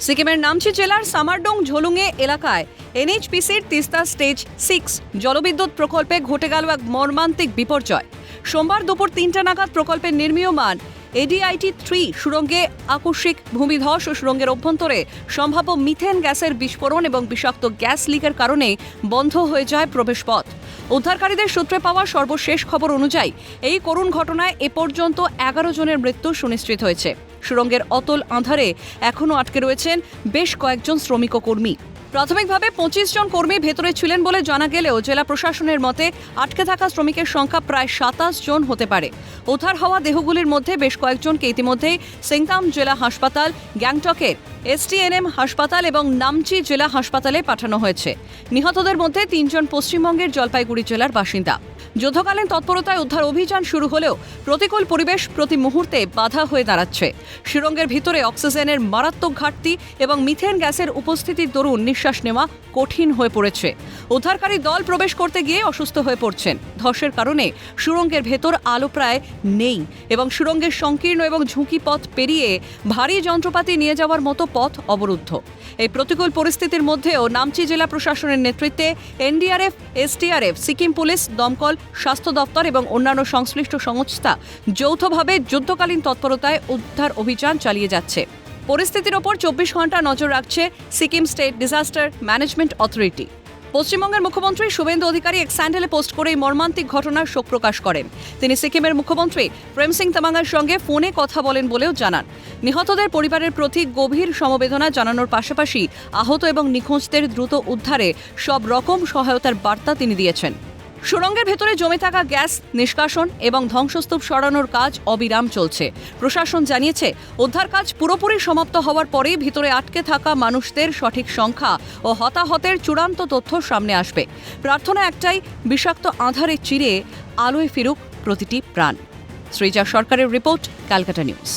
সিকিমের নামচি জেলার সামারডং ঝোলুঙে এলাকায় এনএইচপিসির তিস্তা স্টেজ 6 জলবিদ্যুৎ প্রকল্পে ঘটে গেল এক মর্মান্তিক বিপর্যয়। সোমবার দুপুর 3টা নাগাদ প্রকল্পের নির্মীয়মান ADIT-3 সুড়ঙ্গে আকস্মিক ভূমিধস ও সুড়ঙ্গের অভ্যন্তরে সম্ভাব্য মিথেন গ্যাসের বিস্ফোরণ এবং বিষাক্ত গ্যাস লিকের কারণে বন্ধ হয়ে যায় প্রবেশপথ। উদ্ধারকারীদের সূত্রে পাওয়া সর্বশেষ খবর অনুযায়ী এই করুণ ঘটনায় এ পর্যন্ত 11 জনের মৃত্যু সুনিশ্চিত হয়েছে। সুড়ঙ্গের অতল আঁধারে এখনও আটকে রয়েছেন বেশ কয়েকজন শ্রমিক ও কর্মী। প্রাথমিকভাবে 25 জন কর্মী ভেতরে ছিলেন বলে জানা গেলেও জেলা প্রশাসনের মতে আটকে থাকা শ্রমিকের সংখ্যা প্রায় 27 জন হতে পারে। উদ্ধার হওয়া দেহগুলির মধ্যে বেশ কয়েকজনকে ইতিমধ্যেই সিংতাম জেলা হাসপাতাল, গ্যাংটকের STNM হাসপাতাল এবং নামচি জেলা হাসপাতালে পাঠানো হয়েছে। নিহতদের মধ্যে 3 জন পশ্চিমবঙ্গের জলপাইগুড়ি জেলার বাসিন্দা। যুদ্ধকালীন তৎপরতায় উদ্ধার অভিযান শুরু হলেও প্রতিকূল পরিবেশ প্রতি মুহূর্তে বাধা হয়ে দাঁড়াচ্ছে। সুড়ঙ্গের ভিতরে অক্সিজেনের মারাত্মক ঘাটতি এবং মিথেন গ্যাসের উপস্থিতির দরুন নিঃশ্বাস নেওয়া কঠিন হয়ে পড়েছে। উদ্ধারকারী দল প্রবেশ করতে গিয়ে অসুস্থ হয়ে পড়ছেন। ধসের কারণে সুড়ঙ্গের ভেতর আলো প্রায় নেই এবং সুড়ঙ্গের সংকীর্ণ এবং ঝুঁকি পথ পেরিয়ে ভারী যন্ত্রপাতি নিয়ে যাওয়ার মতো পথ অবরুদ্ধ। এই প্রতিকূল পরিস্থিতির মধ্যেও নামচি জেলা প্রশাসনের নেতৃত্বে NDRF, STRF, সিকিম পুলিশ, দমকল, স্বাস্থ্য দপ্তর এবং অন্যান্য সংশ্লিষ্ট সংস্থা যৌথভাবে যুদ্ধকালীন তৎপরতায় উদ্ধার অভিযান চালিয়ে যাচ্ছে। পরিস্থিতির ওপর 24 ঘন্টা নজর রাখছে Sikkim state disaster management authority. পশ্চিমবঙ্গের মুখ্যমন্ত্রী শুভেন্দু অধিকারী এক স্যান্ডেলে পোস্ট করে এই মর্মান্তিক ঘটনার শোক প্রকাশ করেন। তিনি সিকিমের মুখ্যমন্ত্রী প্রেম সিং তামাঙের সঙ্গে ফোনে কথা বলেন বলেও জানান। নিহতদের পরিবারের প্রতি গভীর সমবেদনা জানানোর পাশাপাশি আহত এবং নিখোঁজদের দ্রুত উদ্ধারে সব রকম সহায়তার বার্তা তিনি দিয়েছেন। সুড়ঙ্গের ভেতরে জমে থাকা গ্যাস নিষ্কাশন এবং ধ্বংসস্তূপ সরানোর কাজ অবিরাম চলছে। প্রশাসন জানিয়েছে উদ্ধার কাজ পুরোপুরি সমাপ্ত হওয়ার পরেই ভিতরে আটকে থাকা মানুষদের সঠিক সংখ্যা ও হতাহতের চূড়ান্ত তথ্য সামনে আসবে। প্রার্থনা একটাই, বিষাক্ত আঁধারে চিরে আলোয় ফিরুক প্রতিটি প্রাণ। শ্রীজা সরকারের রিপোর্ট, ক্যালকাটা নিউজ।